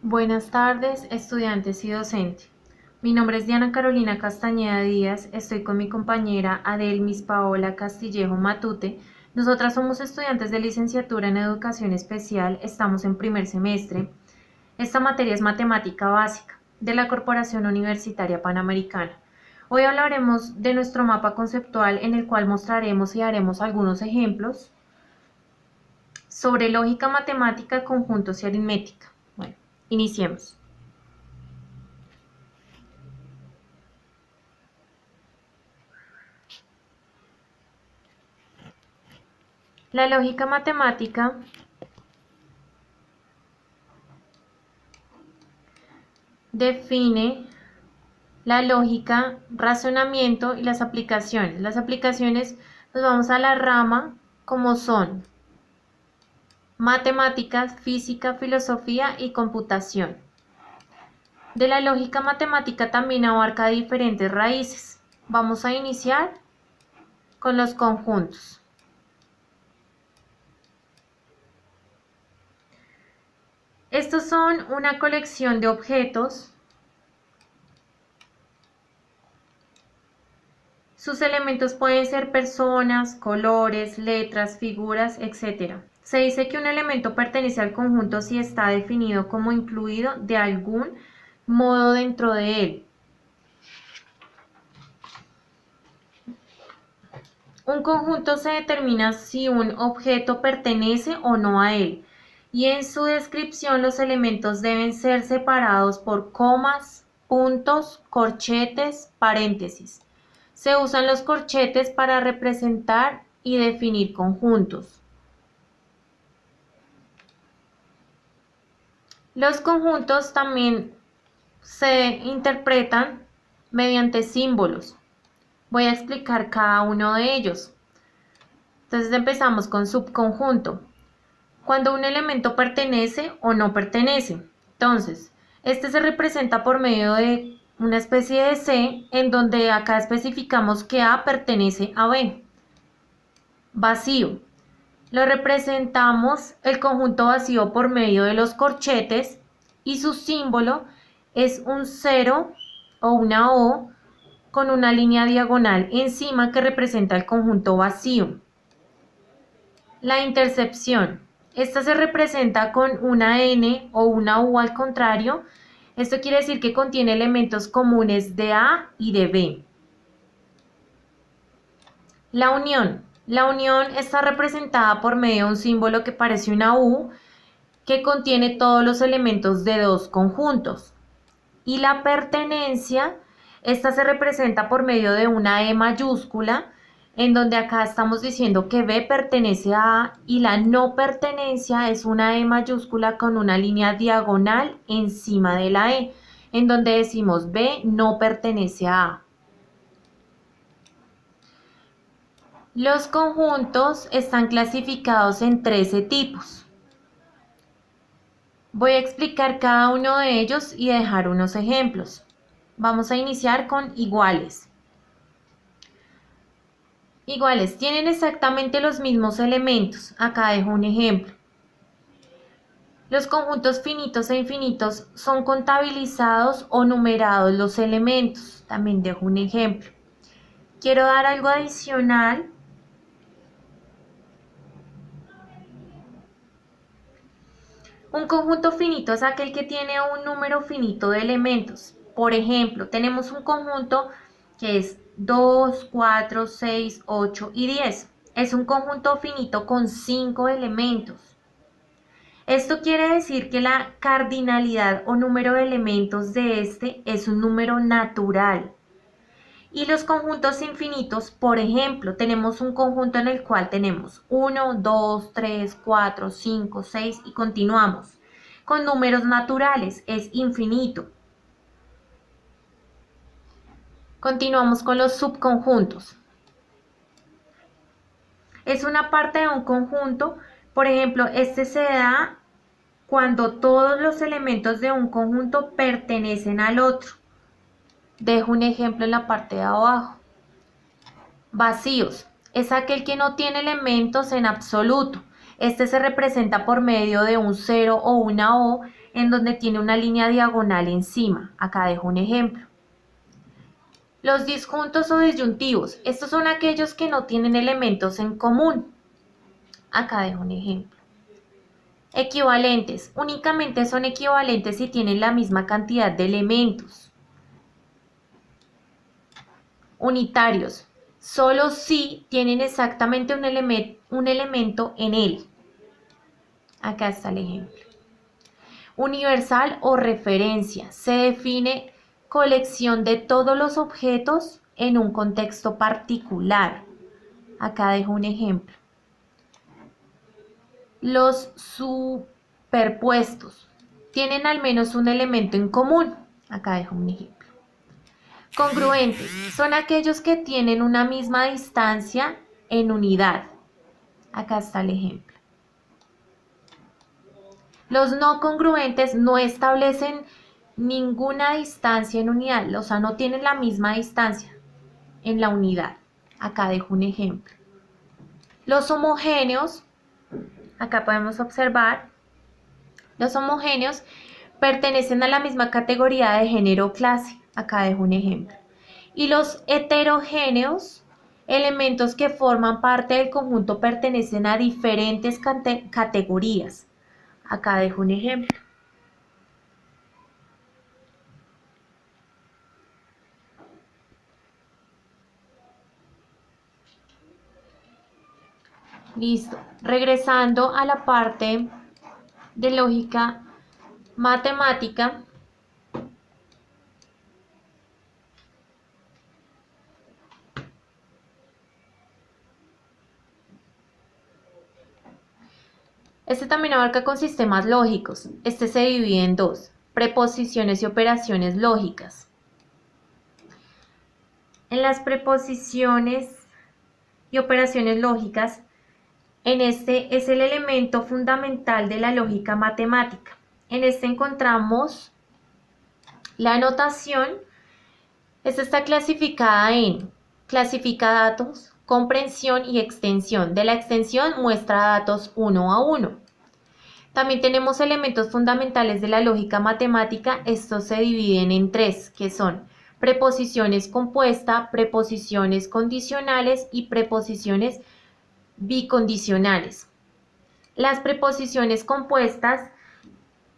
Buenas tardes, estudiantes y docentes. Mi nombre es Diana Carolina Castañeda Díaz, estoy con mi compañera Adelmis Paola Castillejo Matute. Nosotras somos estudiantes de licenciatura en Educación Especial, estamos en primer semestre. Esta materia es matemática básica de la Corporación Universitaria Panamericana. Hoy hablaremos de nuestro mapa conceptual en el cual mostraremos y haremos algunos ejemplos sobre lógica matemática, conjuntos y aritmética. Bueno, iniciemos. La lógica matemática define la lógica, razonamiento y las aplicaciones. Las aplicaciones nos vamos a la rama como son matemáticas, física, filosofía y computación. De la lógica matemática también abarca diferentes raíces. Vamos a iniciar con los conjuntos. Estos son una colección de objetos. Sus elementos pueden ser personas, colores, letras, figuras, etc. Se dice que un elemento pertenece al conjunto si está definido como incluido de algún modo dentro de él. Un conjunto se determina si un objeto pertenece o no a él, y en su descripción los elementos deben ser separados por comas, puntos, corchetes, paréntesis. Se usan los corchetes para representar y definir conjuntos. Los conjuntos también se interpretan mediante símbolos. Voy a explicar cada uno de ellos. Entonces empezamos con subconjunto. Cuando un elemento pertenece o no pertenece. Entonces, este se representa por medio de una especie de C, en donde acá especificamos que A pertenece a B. Vacío. Lo representamos el conjunto vacío por medio de los corchetes y su símbolo es un 0 o una O con una línea diagonal encima que representa el conjunto vacío. La intercepción. Esta se representa con una N o una U al contrario. Esto quiere decir que contiene elementos comunes de A y de B. La unión. La unión está representada por medio de un símbolo que parece una U, que contiene todos los elementos de dos conjuntos. Y la pertenencia, esta se representa por medio de una E mayúscula, en donde acá estamos diciendo que B pertenece a A, y la no pertenencia es una E mayúscula con una línea diagonal encima de la E, en donde decimos B no pertenece a A. Los conjuntos están clasificados en 13 tipos. Voy a explicar cada uno de ellos y dejar unos ejemplos. Vamos a iniciar con iguales. Iguales, tienen exactamente los mismos elementos. Acá dejo un ejemplo. Los conjuntos finitos e infinitos son contabilizados o numerados los elementos. También dejo un ejemplo. Quiero dar algo adicional. Un conjunto finito es aquel que tiene un número finito de elementos. Por ejemplo, tenemos un conjunto que es 2, 4, 6, 8 y 10. Es un conjunto finito con 5 elementos. Esto quiere decir que la cardinalidad o número de elementos de este es un número natural. Y los conjuntos infinitos, por ejemplo, tenemos un conjunto en el cual tenemos 1, 2, 3, 4, 5, 6 y continuamos. Con números naturales es infinito. Continuamos con los subconjuntos. Es una parte de un conjunto, por ejemplo, este se da cuando todos los elementos de un conjunto pertenecen al otro. Dejo un ejemplo en la parte de abajo. Vacíos. Es aquel que no tiene elementos en absoluto. Este se representa por medio de un 0 o una O en donde tiene una línea diagonal encima. Acá dejo un ejemplo. Los disjuntos o disyuntivos, estos son aquellos que no tienen elementos en común. Acá dejo un ejemplo. Equivalentes, únicamente son equivalentes si tienen la misma cantidad de elementos. Unitarios, solo si tienen exactamente un elemento en él. Acá está el ejemplo. Universal o referencia, se define colección de todos los objetos en un contexto particular. Acá dejo un ejemplo. Los superpuestos tienen al menos un elemento en común. Acá dejo un ejemplo. Congruentes son aquellos que tienen una misma distancia en unidad. Acá está el ejemplo. Los no congruentes no establecen ninguna distancia en unidad, o sea, no tienen la misma distancia en la unidad. Acá dejo un ejemplo. Los homogéneos, acá podemos observar, los homogéneos pertenecen a la misma categoría de género o clase. Acá dejo un ejemplo. Y los heterogéneos, elementos que forman parte del conjunto, pertenecen a diferentes categorías. Acá dejo un ejemplo. Listo. Regresando a la parte de lógica matemática. Este también abarca con sistemas lógicos. Este se divide en dos: preposiciones y operaciones lógicas. En las preposiciones y operaciones lógicas, en este es el elemento fundamental de la lógica matemática. En este encontramos la notación. Esta está clasificada en clasifica datos, comprensión y extensión. De la extensión muestra datos uno a uno. También tenemos elementos fundamentales de la lógica matemática. Estos se dividen en tres, que son preposiciones compuestas, preposiciones condicionales y preposiciones bicondicionales. Las preposiciones compuestas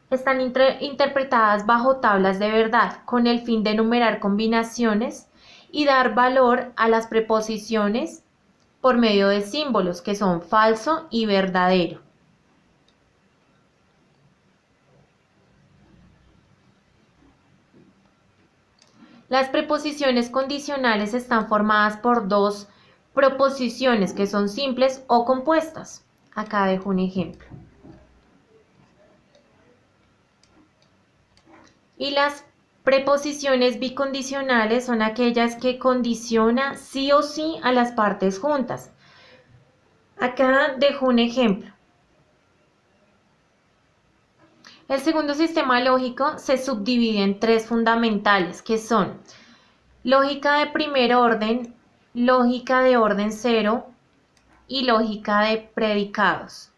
están interpretadas bajo tablas de verdad con el fin de enumerar combinaciones y dar valor a las preposiciones por medio de símbolos que son falso y verdadero. Las preposiciones condicionales están formadas por dos proposiciones que son simples o compuestas. Acá dejo un ejemplo. Y las preposiciones bicondicionales son aquellas que condicionan sí o sí a las partes juntas. Acá dejo un ejemplo. El segundo sistema lógico se subdivide en tres fundamentales, que son lógica de primer orden, lógica de orden cero y lógica de predicados.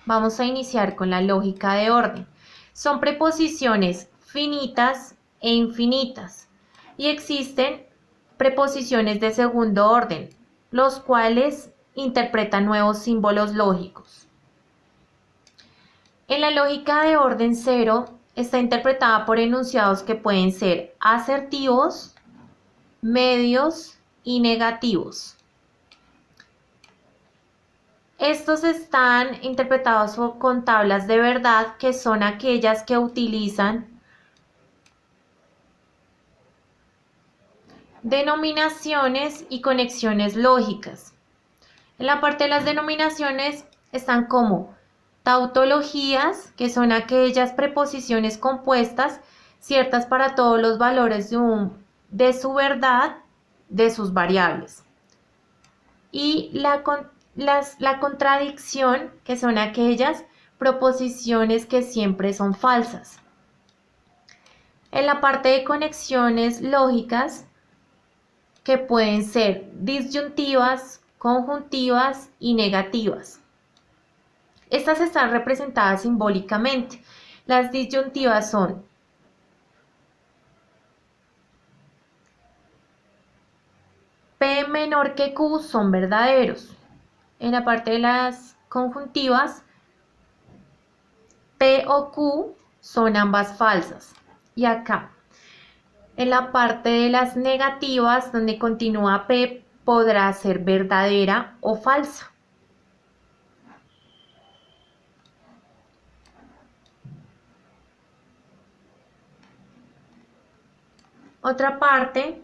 Vamos a iniciar con la lógica de orden. Son preposiciones finitas e infinitas y existen preposiciones de segundo orden, los cuales interpretan nuevos símbolos lógicos. En la lógica de orden cero está interpretada por enunciados que pueden ser asertivos, medios y negativos. Estos están interpretados con tablas de verdad, que son aquellas que utilizan denominaciones y conexiones lógicas. En la parte de las denominaciones están como tautologías, que son aquellas preposiciones compuestas ciertas para todos los valores de su verdad de sus variables. Y la contradicción, que son aquellas proposiciones que siempre son falsas. En la parte de conexiones lógicas, que pueden ser disyuntivas, conjuntivas y negativas. Estas están representadas simbólicamente. Las disyuntivas son P menor que Q son verdaderos. En la parte de las conjuntivas, P o Q son ambas falsas. Y acá, en la parte de las negativas, donde continúa P, podrá ser verdadera o falsa. Otra parte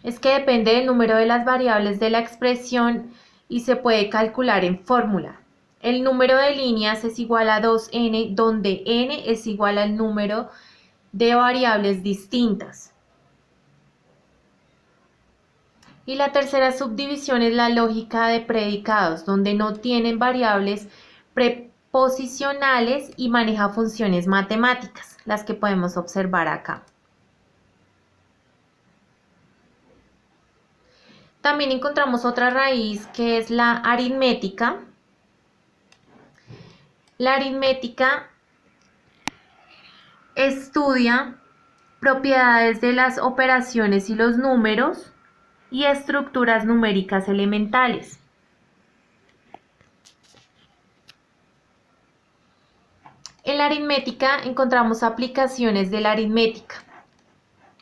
es que depende del número de las variables de la expresión y se puede calcular en fórmula. El número de líneas es igual a 2n, donde n es igual al número de variables distintas. Y la tercera subdivisión es la lógica de predicados, donde no tienen variables preposicionales y maneja funciones matemáticas, las que podemos observar acá. También encontramos otra raíz que es la aritmética. La aritmética estudia propiedades de las operaciones y los números y estructuras numéricas elementales. En la aritmética encontramos aplicaciones de la aritmética,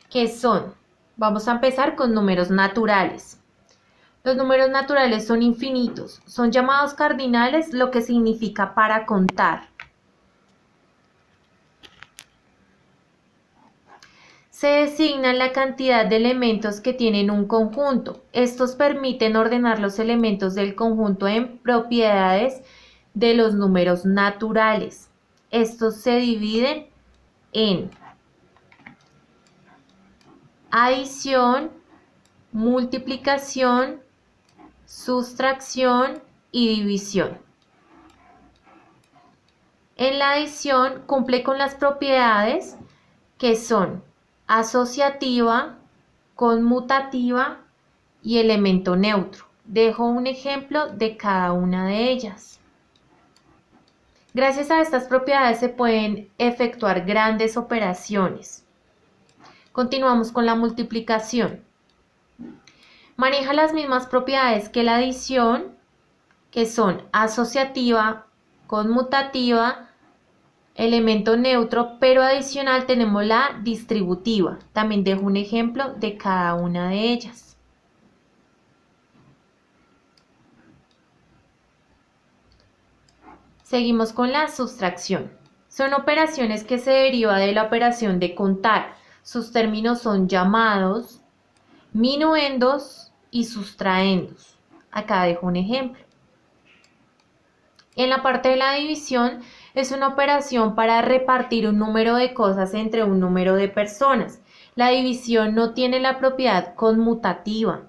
que son, vamos a empezar con números naturales. Los números naturales son infinitos, son llamados cardinales, lo que significa para contar. Se designa la cantidad de elementos que tienen un conjunto. Estos permiten ordenar los elementos del conjunto en propiedades de los números naturales. Estos se dividen en adición, multiplicación, sustracción y división. En la adición cumple con las propiedades que son asociativa, conmutativa y elemento neutro. Dejo un ejemplo de cada una de ellas. Gracias a estas propiedades se pueden efectuar grandes operaciones. Continuamos con la multiplicación. Maneja las mismas propiedades que la adición, que son asociativa, conmutativa, elemento neutro, pero adicional tenemos la distributiva. También dejo un ejemplo de cada una de ellas. Seguimos con la sustracción. Son operaciones que se derivan de la operación de contar. Sus términos son llamados, minuendos y sustraendos. Acá dejo un ejemplo. En la parte de la división es una operación para repartir un número de cosas entre un número de personas. La división no tiene la propiedad conmutativa.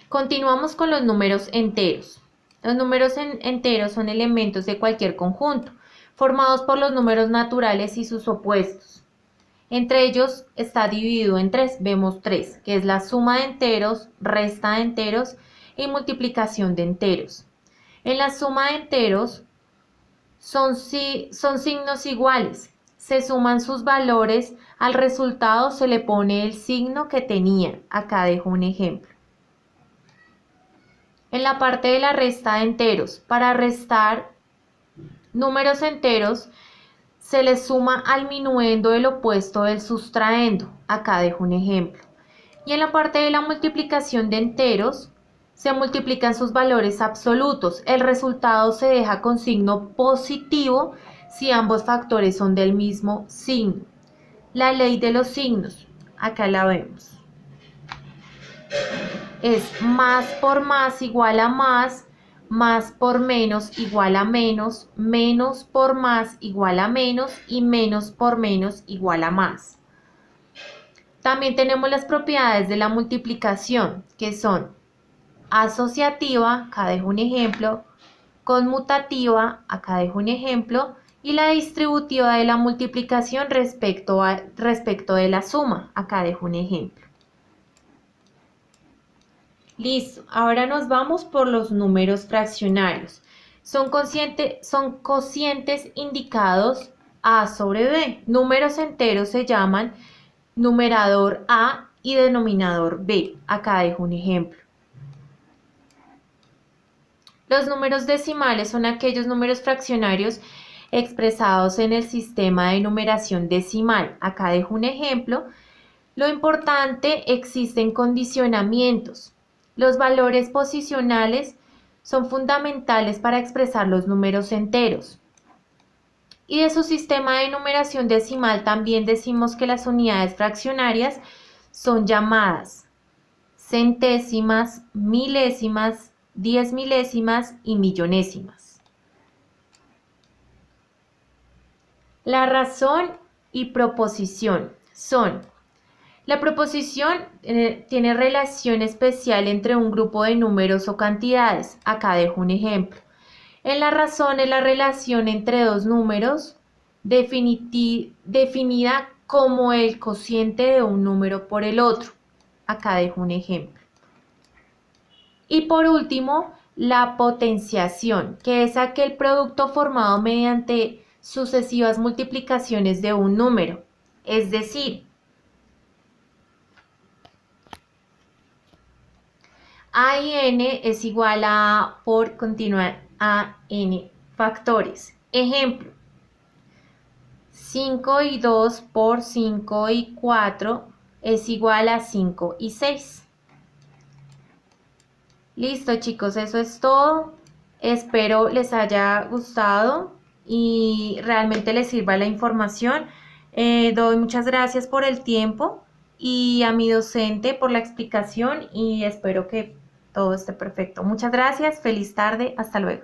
Continuamos con los números enteros. Los números enteros son elementos de cualquier conjunto, formados por los números naturales y sus opuestos. Entre ellos está dividido en tres, vemos tres, que es la suma de enteros, resta de enteros y multiplicación de enteros. En la suma de enteros son signos iguales, se suman sus valores, al resultado se le pone el signo que tenían. Acá dejo un ejemplo. En la parte de la resta de enteros, para restar números enteros, se le suma al minuendo el opuesto del sustraendo. Acá dejo un ejemplo. Y en la parte de la multiplicación de enteros, se multiplican sus valores absolutos. El resultado se deja con signo positivo si ambos factores son del mismo signo. La ley de los signos, acá la vemos. Es más por más igual a más por menos igual a menos por más igual a menos y menos por menos igual a más. También tenemos las propiedades de la multiplicación, que son asociativa, acá dejo un ejemplo, conmutativa, acá dejo un ejemplo, y la distributiva de la multiplicación respecto de la suma, acá dejo un ejemplo. Listo, ahora nos vamos por los números fraccionarios. son cocientes indicados A sobre B. Números enteros se llaman numerador A y denominador B. Acá dejo un ejemplo. Los números decimales son aquellos números fraccionarios expresados en el sistema de numeración decimal. Acá dejo un ejemplo. Lo importante, existen condicionamientos. Los valores posicionales son fundamentales para expresar los números enteros. Y de su sistema de numeración decimal también decimos que las unidades fraccionarias son llamadas centésimas, milésimas, 10 milésimas y millonésimas. La razón y proposición son: la proposición tiene relación especial entre un grupo de números o cantidades. Acá dejo un ejemplo. En la razón es la relación entre dos números definida como el cociente de un número por el otro. Acá dejo un ejemplo. Y por último, la potenciación, que es aquel producto formado mediante sucesivas multiplicaciones de un número. Es decir, A y n es igual a por continuar a n factores. Ejemplo, 5 y 2 por 5 y 4 es igual a 5 y 6. Listo, chicos, eso es todo. Espero les haya gustado y realmente les sirva la información. Doy muchas gracias por el tiempo y a mi docente por la explicación y espero que todo esté perfecto. Muchas gracias, feliz tarde, hasta luego.